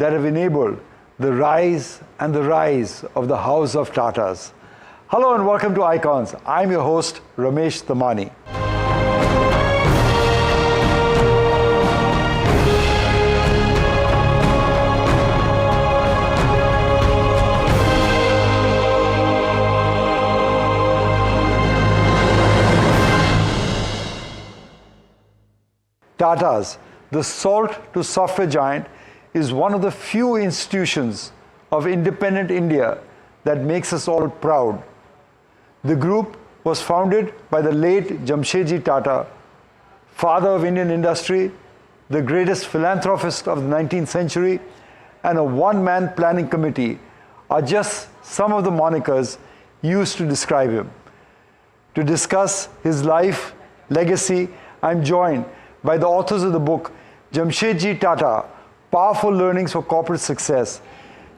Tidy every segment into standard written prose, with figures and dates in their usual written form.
that have enabled the rise and the rise of the House of Tatas. Hello and welcome to Icons. I'm your host, Ramesh Damani. Tatas, the salt to software giant, is one of the few institutions of independent India that makes us all proud. The group was founded by the late Jamshedji Tata, father of Indian industry, the greatest philanthropist of the 19th century, and a one-man planning committee are just some of the monikers used to describe him. To discuss his life, legacy, I'm joined by the authors of the book, Jamshedji Tata, Powerful Learnings for Corporate Success.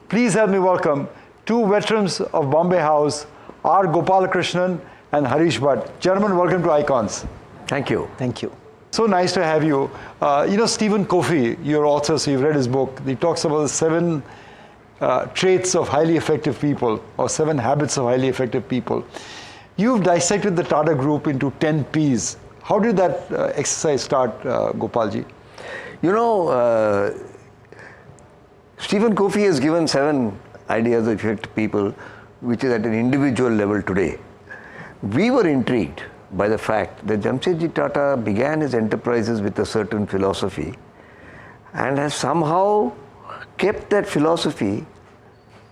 Please help me welcome two veterans of Bombay House, R. Gopalakrishnan and Harish Bhat. Gentlemen, welcome to Icons. Thank you. Thank you. So nice to have you. Stephen Covey, your author, so you've read his book. He talks about the 7 traits of highly effective people, or 7 habits of highly effective people. You've dissected the Tata Group into 10 Ps. How did that exercise start, Gopalji? You know, Stephen Covey has given 7 ideas of effective people, which is at an individual level today. We were intrigued by the fact that Jamshedji Tata began his enterprises with a certain philosophy and has somehow kept that philosophy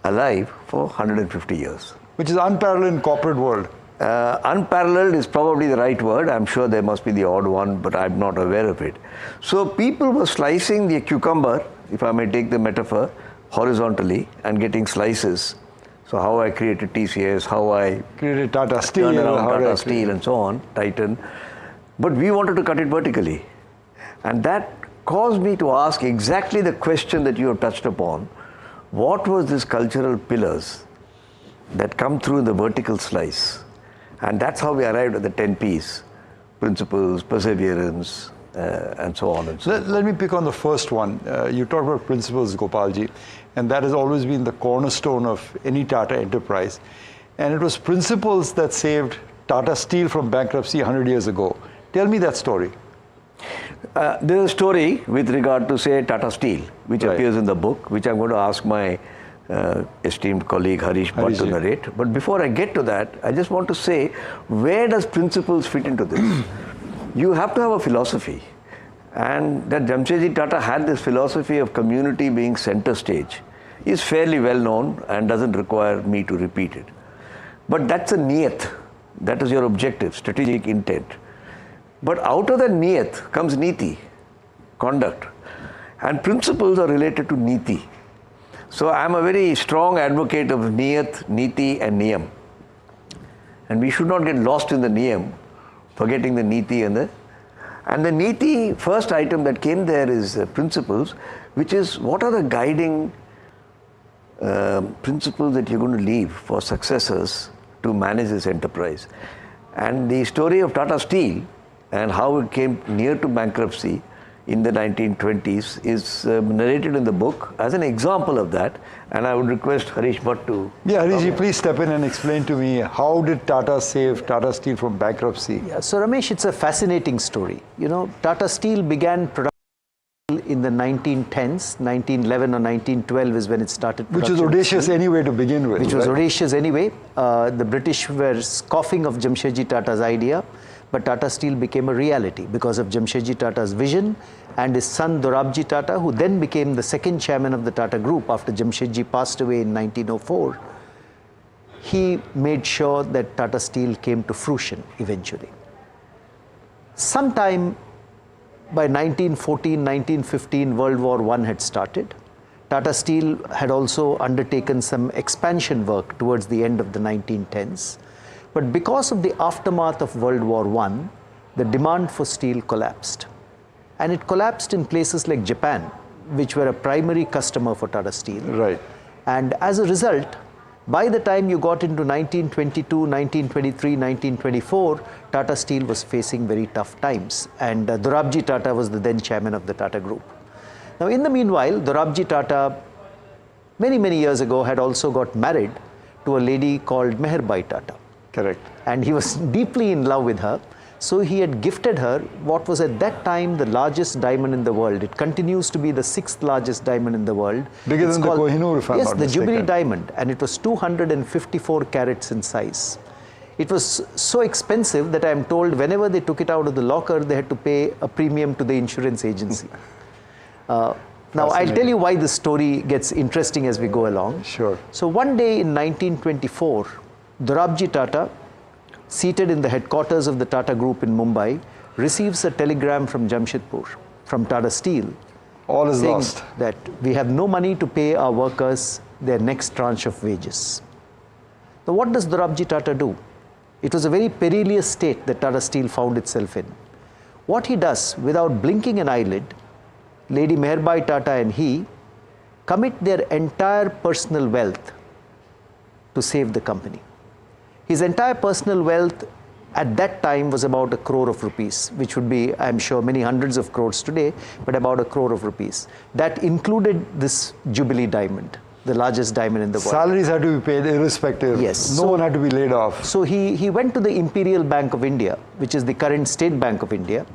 alive for 150 years. Which is unparalleled in corporate world. Unparalleled is probably the right word. I'm sure there must be the odd one, but I'm not aware of it. So people were slicing the cucumber, if I may take the metaphor, horizontally and getting slices. So how I created TCS, how I created Tata Steel, Tata Steel and so on, Titan. But we wanted to cut it vertically. And that caused me to ask exactly the question that you have touched upon. What was this cultural pillars that come through in the vertical slice? And that's how we arrived at the 10 Ps, principles, perseverance, and so on and so on. Let me pick on the first one. You talked about principles, Gopalji, and that has always been the cornerstone of any Tata enterprise. And it was principles that saved Tata Steel from bankruptcy 100 years ago. Tell me that story. There's a story with regard to, say, Tata Steel, which appears in the book, which I'm going to ask my esteemed colleague Harish Bhat to narrate. But before I get to that, I just want to say, where does principles fit into this? You have to have a philosophy. And that Jamshedji Tata had this philosophy of community being center stage is fairly well known and doesn't require me to repeat it. But that's a niyat. That is your objective, strategic intent. But out of that niyat comes niti, conduct. And principles are related to niti. So I'm a very strong advocate of niyat, niti and niyam. And we should not get lost in the niyam, forgetting the niti and the niti, first item that came there is principles, which is what are the guiding principles that you're going to leave for successors to manage this enterprise. And the story of Tata Steel and how it came near to bankruptcy in the 1920s is narrated in the book as an example of that. And I would request Harish Bhat to... Yeah, Harish, please step in and explain to me, how did Tata save Tata Steel from bankruptcy? Yeah, so Ramesh, it's a fascinating story. You know, Tata Steel began production in the 1910s, 1911 or 1912 is when it started production. Which was audacious anyway to begin with. Which was audacious anyway. The British were scoffing of Jamshedji Tata's idea. But Tata Steel became a reality because of Jamshedji Tata's vision and his son Dorabji Tata, who then became the second chairman of the Tata Group after Jamshedji passed away in 1904. He made sure that Tata Steel came to fruition eventually. Sometime by 1914, 1915, World War I had started. Tata Steel had also undertaken some expansion work towards the end of the 1910s. But because of the aftermath of World War I, the demand for steel collapsed. And it collapsed in places like Japan, which were a primary customer for Tata Steel. Right. And as a result, by the time you got into 1922, 1923, 1924, Tata Steel was facing very tough times. And Dorabji Tata was the then chairman of the Tata Group. Now, in the meanwhile, Dorabji Tata, many, many years ago, had also got married to a lady called Meherbai Tata. Correct. And he was deeply in love with her. So he had gifted her what was at that time the largest diamond in the world. It continues to be the 6th largest diamond in the world. Bigger than the Kohinoor, if I'm yes, not the mistaken. Jubilee diamond, and it was 254 carats in size. It was so expensive that I am told whenever they took it out of the locker, they had to pay a premium to the insurance agency. Now, I'll tell you why this story gets interesting as we go along. Sure. So one day in 1924, Dorabji Tata, seated in the headquarters of the Tata Group in Mumbai, receives a telegram from Jamshedpur, from Tata Steel. All is saying lost. that we have no money to pay our workers their next tranche of wages. Now, what does Dorabji Tata do? It was a very perilous state that Tata Steel found itself in. What he does, without blinking an eyelid, Lady Meherbai Tata and he commit their entire personal wealth to save the company. His entire personal wealth at that time was about 1 crore of rupees, which would be, I'm sure, many hundreds of crores today, but about 1 crore of rupees. That included this Jubilee diamond, the largest diamond in the world. Salaries had to be paid irrespective. Yes. No one had to be laid off. So he went to the Imperial Bank of India, which is the current State Bank of India,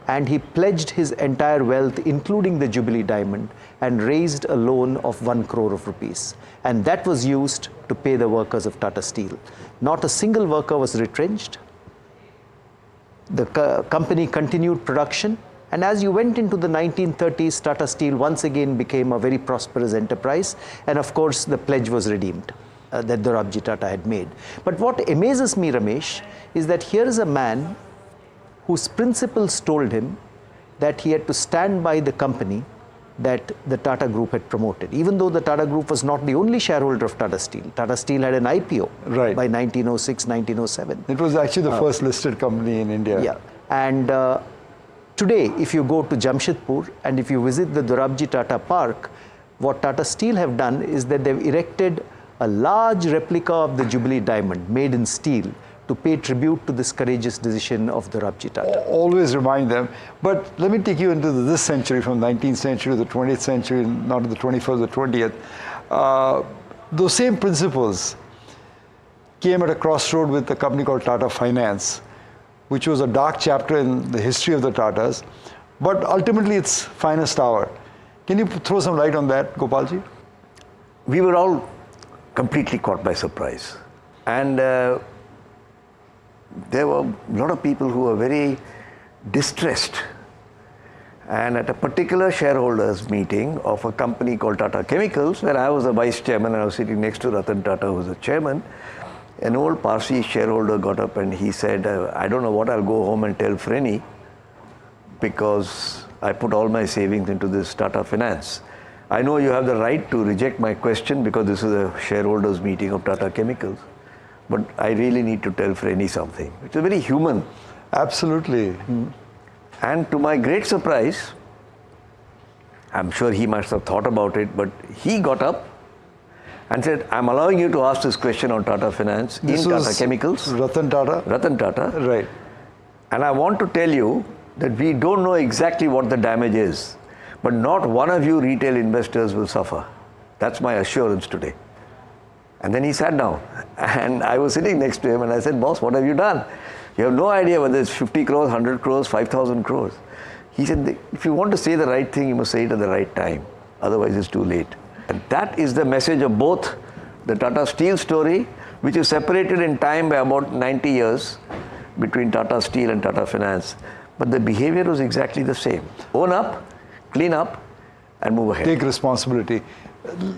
and he pledged his entire wealth, including the Jubilee diamond, and raised a loan of 1 crore of rupees. And that was used to pay the workers of Tata Steel. Not a single worker was retrenched. The company continued production. And as you went into the 1930s, Tata Steel once again became a very prosperous enterprise. And of course, the pledge was redeemed that Dorabji Tata had made. But what amazes me, Ramesh, is that here is a man whose principles told him that he had to stand by the company that the Tata Group had promoted. Even though the Tata Group was not the only shareholder of Tata Steel had an IPO by 1906, 1907. It was actually the first listed company in India. Yeah. And today, if you go to Jamshedpur and if you visit the Dorabji Tata Park, what Tata Steel have done is that they've erected a large replica of the Jubilee diamond made in steel to pay tribute to this courageous decision of Dorabji Tata. Always remind them. But let me take you into this century, from 19th century to the 20th century, not to the 21st or 20th. Those same principles came at a crossroad with a company called Tata Finance, which was a dark chapter in the history of the Tatas, but ultimately its finest hour. Can you throw some light on that, Gopalji? We were all completely caught by surprise. And there were a lot of people who were very distressed. And at a particular shareholders meeting of a company called Tata Chemicals, where I was the vice chairman and I was sitting next to Ratan Tata, who was the chairman, an old Parsi shareholder got up and he said, I don't know what I'll go home and tell Frenny, because I put all my savings into this Tata Finance. I know you have the right to reject my question because this is a shareholders meeting of Tata Chemicals, but I really need to tell Frenny something. It's a very human. Absolutely. And to my great surprise, I'm sure he must have thought about it, but he got up and said, I'm allowing you to ask this question on Tata Finance in Tata Chemicals. Ratan Tata? Ratan Tata. Right. And I want to tell you that we don't know exactly what the damage is, but not one of you retail investors will suffer. That's my assurance today. And then he sat down and I was sitting next to him and I said, boss, what have you done? You have no idea whether it's 50 crores, 100 crores, 5,000 crores. He said, if you want to say the right thing, you must say it at the right time. Otherwise, it's too late. And that is the message of both the Tata Steel story, which is separated in time by about 90 years between Tata Steel and Tata Finance. But the behavior was exactly the same. Own up, clean up, and move ahead. Take responsibility.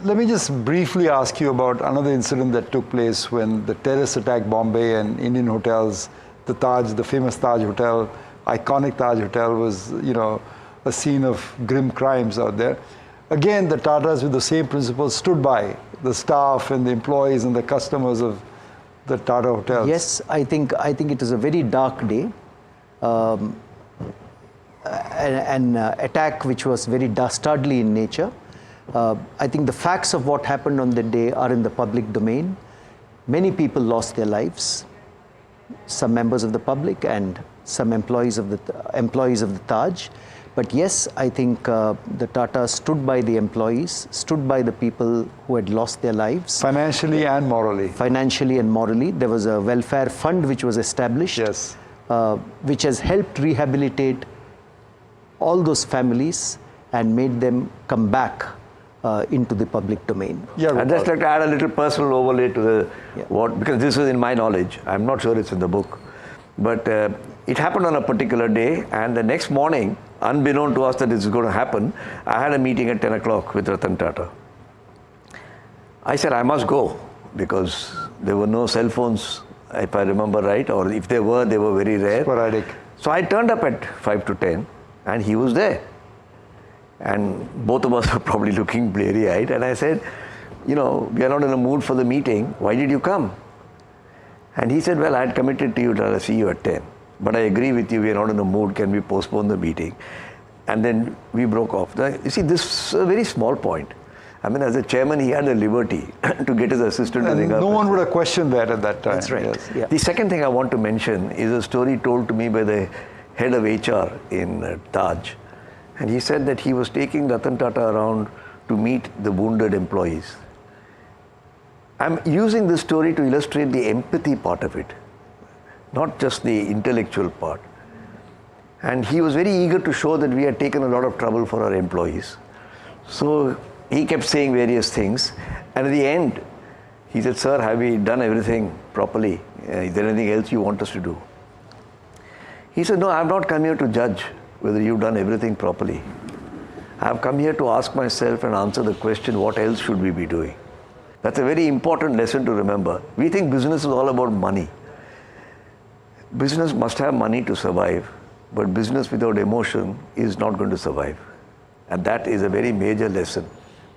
Let me just briefly ask you about another incident that took place when the terrorists attacked Bombay and Indian hotels. The Taj, the famous Taj Hotel, iconic Taj Hotel, was, a scene of grim crimes out there. Again, the Tatas, with the same principles, stood by the staff and the employees and the customers of the Tata hotels. Yes, I think it was a very dark day. An attack which was very dastardly in nature. I think the facts of what happened on that day are in the public domain. Many people lost their lives. Some members of the public and some employees of the Taj. But yes, I think the Tata stood by the employees, stood by the people who had lost their lives. Financially and morally. Financially and morally. There was a welfare fund which was established, Yes. which has helped rehabilitate all those families and made them come back into the public domain. Yeah, I'd just like to add a little personal overlay to the because this is in my knowledge. I'm not sure it's in the book, but it happened on a particular day, and the next morning, unbeknown to us that this is going to happen, I had a meeting at 10 o'clock with Ratan Tata. I said I must go because there were no cell phones, if I remember right, or if they were very rare. Sporadic. So I turned up at 5 to 10, and he was there. And both of us were probably looking bleary-eyed. And I said, we are not in a mood for the meeting. Why did you come? And he said, well, I had committed to you that I'll see you at 10. But I agree with you, we are not in a mood. Can we postpone the meeting? And then we broke off. You see, this is a very small point. I mean, as a chairman, he had the liberty to get his assistant to ring up. No one would have questioned that at that time. That's right. Yes. Yeah. The second thing I want to mention is a story told to me by the head of HR in Taj. And he said that he was taking Ratan Tata around to meet the wounded employees. I'm using this story to illustrate the empathy part of it, not just the intellectual part. And he was very eager to show that we had taken a lot of trouble for our employees. So he kept saying various things. And at the end, he said, sir, have we done everything properly? Is there anything else you want us to do? He said, no, I've not come here to judge whether you've done everything properly. I've come here to ask myself and answer the question, what else should we be doing? That's a very important lesson to remember. We think business is all about money. Business must have money to survive, but business without emotion is not going to survive. And that is a very major lesson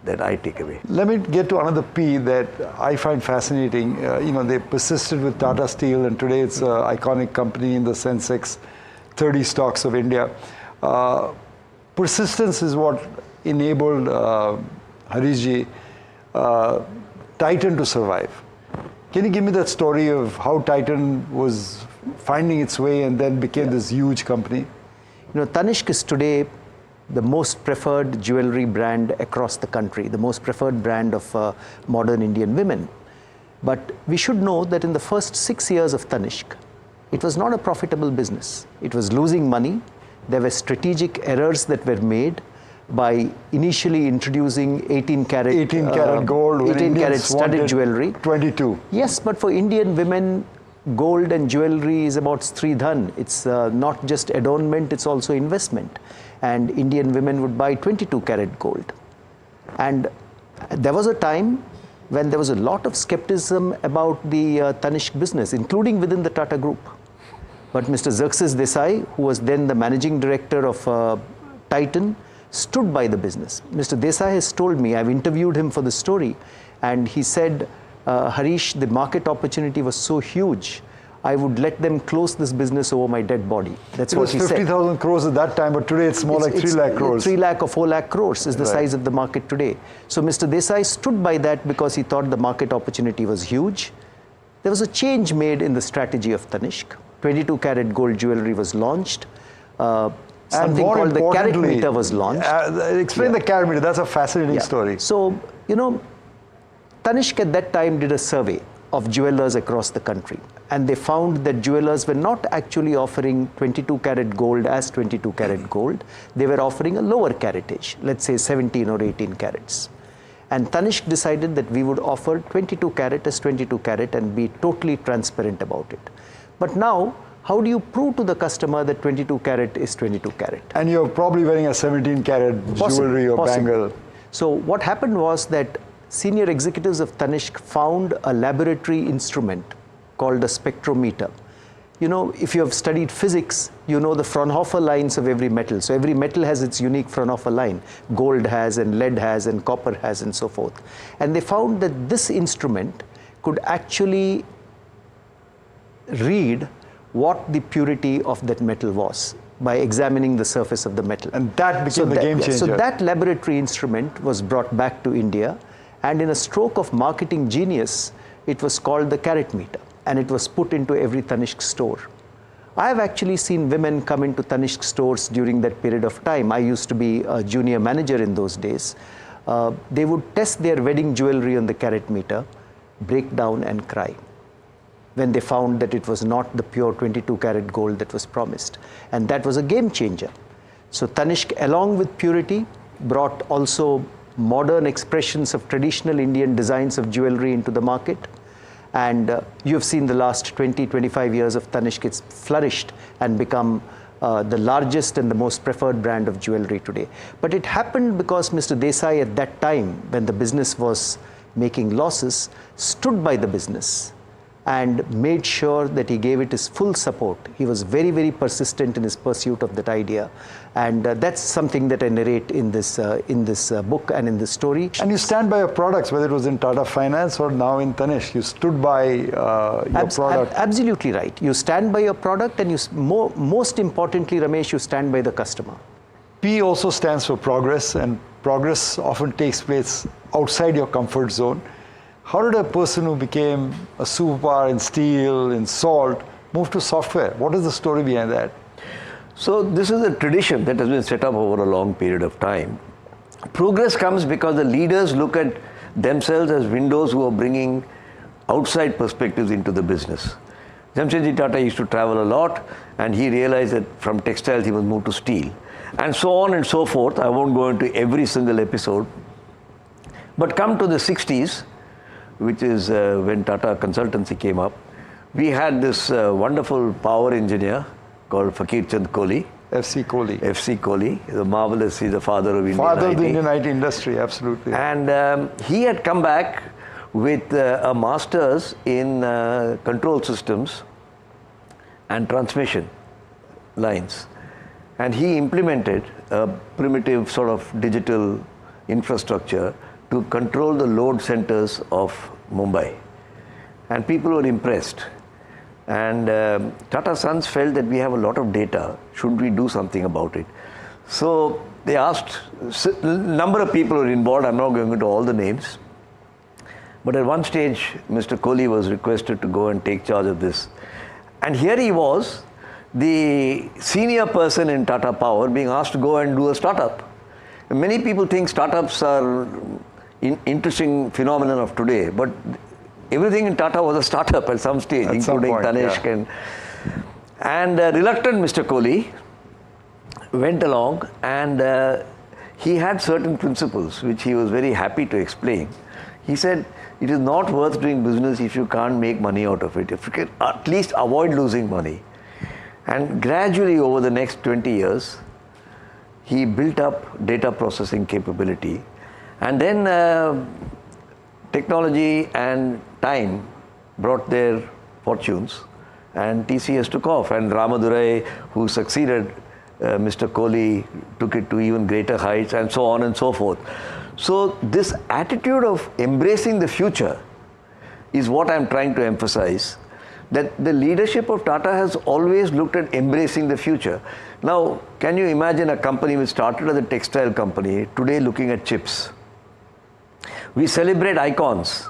that I take away. Let me get to another P that I find fascinating. They persisted with Tata Steel, and today it's an iconic company in the Sensex 30 stocks of India. Persistence is what enabled Harish Titan to survive. Can you give me that story of how Titan was finding its way and then became this huge company? Tanishq is today the most preferred jewelry brand across the country, the most preferred brand of modern Indian women. But we should know that in the first 6 years of Tanishq, it was not a profitable business. It was losing money. There were strategic errors that were made by initially introducing 18 karat gold, 18 karat studded jewelry. 22. Yes, but for Indian women, gold and jewelry is about Sridhan. It's not just adornment, it's also investment. And Indian women would buy 22 karat gold. And there was a time when there was a lot of skepticism about the Tanishq business, including within the Tata Group. But Mr. Xerxes Desai, who was then the managing director of Titan, stood by the business. Mr. Desai has told me, I've interviewed him for the story, and he said, Harish, the market opportunity was so huge, I would let them close this business over my dead body. That's what he said. It was 50,000 crores at that time, but today it's more like 3 lakh crores. 3 lakh or 4 lakh crores is the size of the market today. So Mr. Desai stood by that because he thought the market opportunity was huge. There was a change made in the strategy of Tanishq. 22 karat gold jewelry was launched. Something called the carat meter was launched. Explain the carat meter. That's a fascinating story. So, Tanishq at that time did a survey of jewelers across the country. And they found that jewelers were not actually offering 22 karat gold as 22 karat gold. They were offering a lower caratage, let's say 17 or 18 carats. And Tanishq decided that we would offer 22 karat as 22 karat and be totally transparent about it. But now, how do you prove to the customer that 22 karat is 22 karat? And you're probably wearing a 17 karat jewelry or bangle. So what happened was that senior executives of Tanishq found a laboratory instrument called a spectrometer. If you have studied physics, you know the Fraunhofer lines of every metal. So every metal has its unique Fraunhofer line. Gold has, and lead has, and copper has, and so forth. And they found that this instrument could actually read what the purity of that metal was by examining the surface of the metal. And that became the game changer. So that laboratory instrument was brought back to India, and in a stroke of marketing genius, it was called the carat meter, and it was put into every Tanishq store. I have actually seen women come into Tanishq stores during that period of time. I used to be a junior manager in those days. They would test their wedding jewelry on the carat meter, break down and cry when they found that it was not the pure 22 karat gold that was promised. And that was a game changer. So Tanishq, along with purity, brought also modern expressions of traditional Indian designs of jewelry into the market. And you have seen the last 20-25 years of Tanishq, it's flourished and become the largest and the most preferred brand of jewelry today. But it happened because Mr. Desai at that time, when the business was making losses, stood by the business and made sure that he gave it his full support. He was very, very persistent in his pursuit of that idea. And that's something that I narrate in this book and in this story. And you stand by your products, whether it was in Tata Finance or now in Tanishq. You stood by your product. Absolutely right. You stand by your product, and most importantly, Ramesh, you stand by the customer. P also stands for progress, and progress often takes place outside your comfort zone. How did a person who became a superpower in steel, in salt, move to software? What is the story behind that? So this is a tradition that has been set up over a long period of time. Progress comes because the leaders look at themselves as windows who are bringing outside perspectives into the business. Jamshedji Tata used to travel a lot, and he realized that from textiles he must move to steel. And so on and so forth. I won't go into every single episode. But come to the 60s, which is when Tata Consultancy came up, we had this wonderful power engineer called Fakir Chand Kohli. FC Kohli. FC Kohli, the marvelous, he's the father of Indian Father IT. of the Indian IT industry, absolutely. And he had come back with a master's in control systems and transmission lines. And he implemented a primitive sort of digital infrastructure to control the load centers of Mumbai. And people were impressed. And Tata Sons felt that we have a lot of data. Should we do something about it? So they asked, a number of people were involved. I'm not going into all the names. But at one stage, Mr. Kohli was requested to go and take charge of this. And here he was, the senior person in Tata Power, being asked to go and do a startup. Many people think startups are interesting phenomenon of today, but everything in Tata was a startup at some stage, including Tanishq. Yeah. And reluctant Mr. Kohli went along, and he had certain principles which he was very happy to explain. He said, it is not worth doing business if you can't make money out of it, if you can at least avoid losing money. And gradually over the next 20 years, he built up data processing capability. And then technology and time brought their fortunes, and TCS took off. And Ramadurai, who succeeded Mr. Kohli, took it to even greater heights, and so on and so forth. So this attitude of embracing the future is what I'm trying to emphasize, that the leadership of Tata has always looked at embracing the future. Now, can you imagine a company which started as a textile company, today looking at chips? We celebrate icons.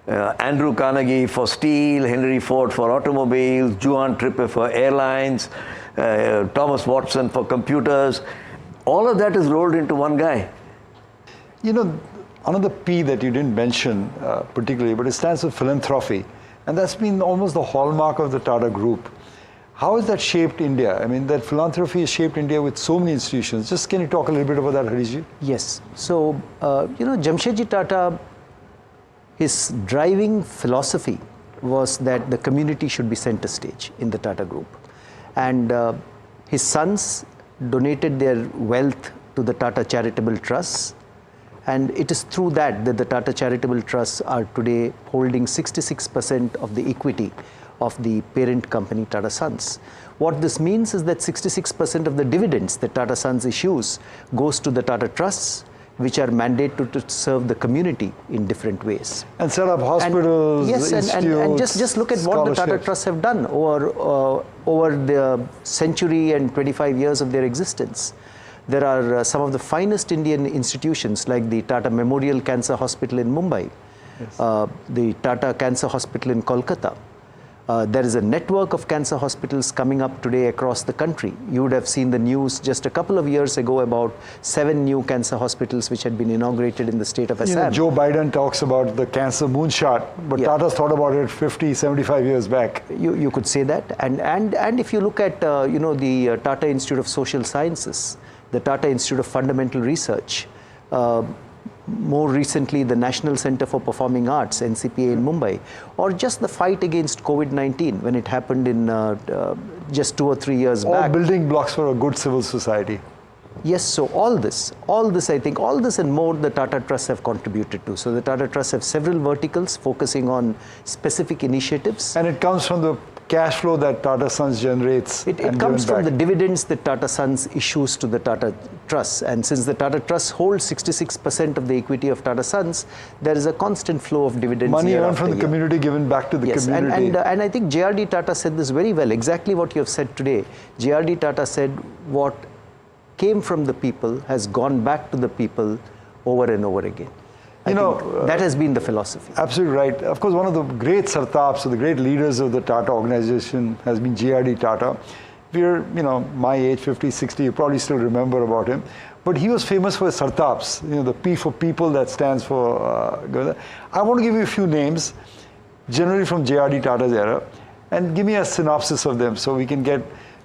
Andrew Carnegie for steel, Henry Ford for automobiles, Johan Trippe for airlines, Thomas Watson for computers. All of that is rolled into one guy. You know, another P that you didn't mention particularly, but it stands for philanthropy. And that's been almost the hallmark of the Tata Group. How has that shaped India? I mean, that philanthropy has shaped India with so many institutions. Just can you talk a little bit about that, Harishji? Yes. So, Jamshedji Tata, his driving philosophy was that the community should be center stage in the Tata Group. And his sons donated their wealth to the Tata Charitable Trusts. And it is through that the Tata Charitable Trusts are today holding 66% of the equity of the parent company Tata Sons. What this means is that 66% of the dividends that Tata Sons issues goes to the Tata Trusts, which are mandated to serve the community in different ways. And set up hospitals, institutes, and just look at what the Tata Trusts have done over the century and 25 years of their existence. There are some of the finest Indian institutions like the Tata Memorial Cancer Hospital in Mumbai, yes. The Tata Cancer Hospital in Kolkata, There is a network of cancer hospitals coming up today across the country. You would have seen the news just a couple of years ago about 7 new cancer hospitals which had been inaugurated in the state of Assam. You know, Joe Biden talks about the cancer moonshot, but Tata's thought about it 50, 75 years back. You could say that. And if you look at, the Tata Institute of Social Sciences, the Tata Institute of Fundamental Research, more recently the National Center for Performing Arts, NCPA in Mumbai, or just the fight against COVID-19 when it happened in just 2 or 3 years back. All building blocks for a good civil society. Yes, so all this I think, all this and more the Tata Trusts have contributed to. So the Tata Trusts have several verticals focusing on specific initiatives. And it comes from the cash flow that Tata Sons generates. It comes from the dividends that Tata Sons issues to the Tata Trusts. And since the Tata Trusts hold 66% of the equity of Tata Sons, there is a constant flow of dividends. Money earned from the community given back to the community. And I think JRD Tata said this very well, exactly what you have said today. JRD Tata said what came from the people has gone back to the people over and over again. I think that has been the philosophy. Absolutely right. Of course, one of the great sartaps, or the great leaders of the Tata organization has been JRD Tata. We're, my age, 50, 60, you probably still remember about him. But he was famous for his sartaps, the P for people that stands for... I want to give you a few names, generally from JRD Tata's era, and give me a synopsis of them so we can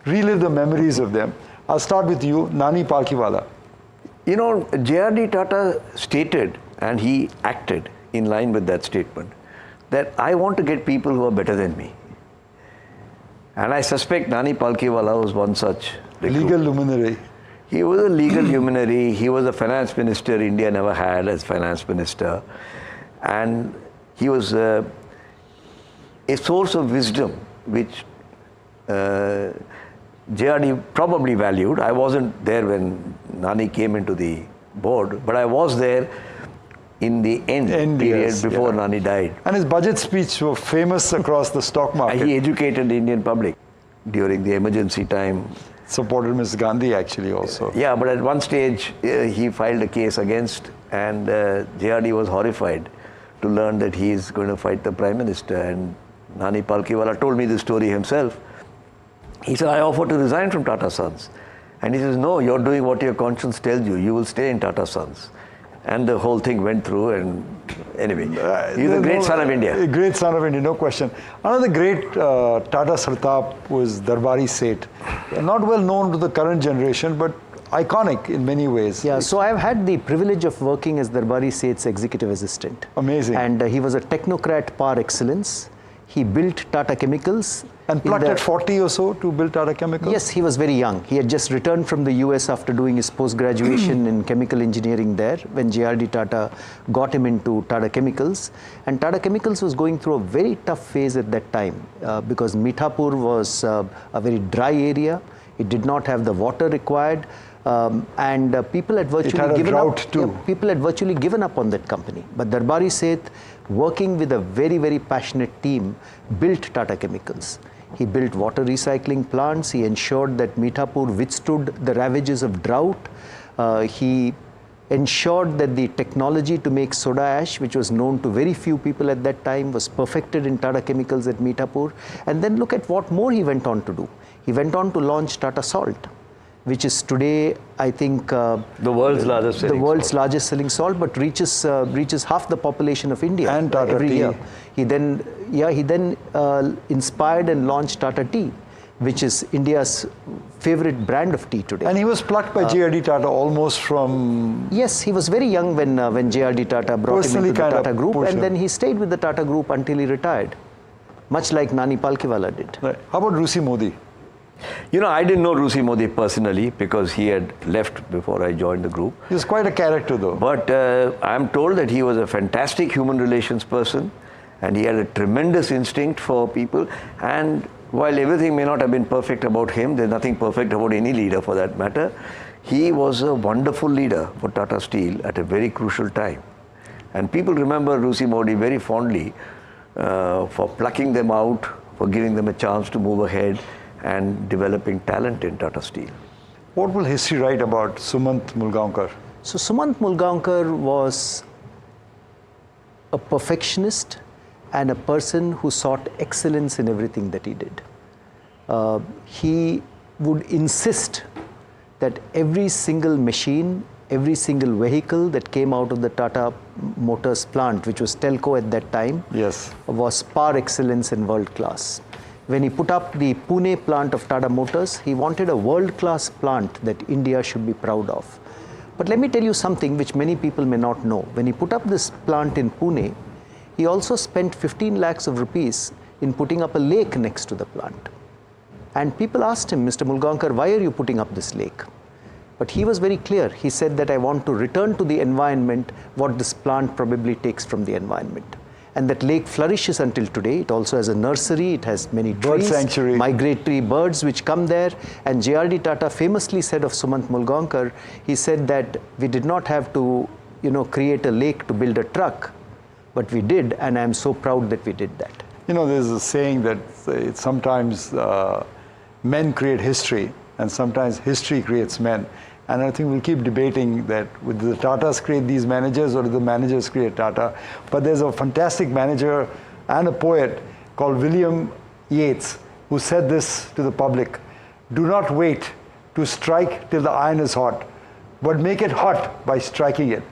relive the memories of them. I'll start with you, Nani Palkhiwala. JRD Tata stated, and he acted in line with that statement, that I want to get people who are better than me. And I suspect Nani Palkhiwala was one such recruit. Legal luminary. He was a legal luminary. He was a finance minister India never had as finance minister. And he was a source of wisdom, which JRD probably valued. I wasn't there when Nani came into the board, but I was there in the end period before Nani died. And his budget speech was famous across the stock market. He educated the Indian public during the emergency time. Supported Ms. Gandhi actually also. Yeah, but at one stage he filed a case against, and JRD was horrified to learn that he is going to fight the Prime Minister. And Nani Palkhiwala told me the story himself. He said, I offered to resign from Tata Sons. And he says, no, you're doing what your conscience tells you. You will stay in Tata Sons. And the whole thing went through, and anyway, he's a great son of India. A great son of India, no question. Another great Tata Sartap was Darbari Seth. Not well known to the current generation, but iconic in many ways. Yeah, so I've had the privilege of working as Darbari Seth's executive assistant. Amazing. And he was a technocrat par excellence. He built Tata Chemicals. And plucked at 40 or so to build Tata Chemicals? Yes, he was very young. He had just returned from the US after doing his post-graduation in chemical engineering there when JRD Tata got him into Tata Chemicals. And Tata Chemicals was going through a very tough phase at that time because Mithapur was a very dry area. It did not have the water required. And people had virtually given up. Yeah, people had virtually given up on that company. But Darbari Seth, working with a very, very passionate team, built Tata Chemicals. He built water recycling plants. He ensured that Mithapur withstood the ravages of drought. He ensured that the technology to make soda ash, which was known to very few people at that time, was perfected in Tata Chemicals at Mithapur. And then look at what more he went on to do. He went on to launch Tata Salt, which is today, I think, the world's largest selling salt, but reaches half the population of India and Tata every Tea. year. He then inspired and launched Tata Tea, which is India's favorite brand of tea today. And he was plucked by JRD Tata almost from... Yes, he was very young when JRD Tata brought him into the Tata Group, and then he stayed with the Tata Group until he retired, much like Nani Palkhiwala did. Right. How about Rusi Modi? I didn't know Rusi Modi personally because he had left before I joined the group. He was quite a character though. But I'm told that he was a fantastic human relations person and he had a tremendous instinct for people. And while everything may not have been perfect about him, there's nothing perfect about any leader for that matter. He was a wonderful leader for Tata Steel at a very crucial time. And people remember Rusi Modi very fondly for plucking them out, for giving them a chance to move ahead and developing talent in Tata Steel. What will history write about Sumant Mulgaonkar? So Sumant Mulgaonkar was a perfectionist and a person who sought excellence in everything that he did. He would insist that every single machine, every single vehicle that came out of the Tata Motors plant, which was Telco at that time, Yes. was par excellence and world class. When he put up the Pune plant of Tata Motors, he wanted a world-class plant that India should be proud of. But let me tell you something which many people may not know. When he put up this plant in Pune, he also spent 15 lakhs of rupees in putting up a lake next to the plant. And people asked him, Mr. Mulgaonkar, why are you putting up this lake? But he was very clear. He said that I want to return to the environment what this plant probably takes from the environment. And that lake flourishes until today. It also has a nursery, it has many Bird trees, sanctuary. migratory birds which come there. And J.R.D. Tata famously said of Sumant Mulgaonkar, he said that we did not have to, create a lake to build a truck, but we did, and I am so proud that we did that. There's a saying that sometimes men create history, and sometimes history creates men. And I think we'll keep debating that, would the Tatas create these managers or do the managers create Tata? But there's a fantastic manager and a poet called William Yeats who said this to the public: do not wait to strike till the iron is hot, but make it hot by striking it.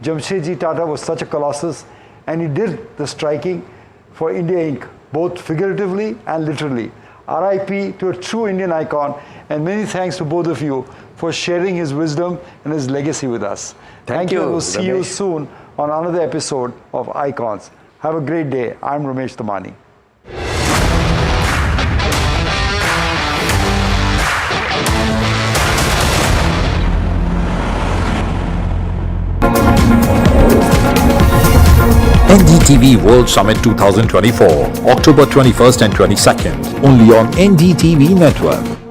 Jamshedji Tata was such a colossus, and he did the striking for India Inc., both figuratively and literally. RIP to a true Indian icon, and many thanks to both of you for sharing his wisdom and his legacy with us. Thank you, and we'll see you Ramesh. soon on another episode of Icons. Have a great day. I'm Ramesh Damani. NDTV World Summit 2024, October 21st and 22nd, only on NDTV Network.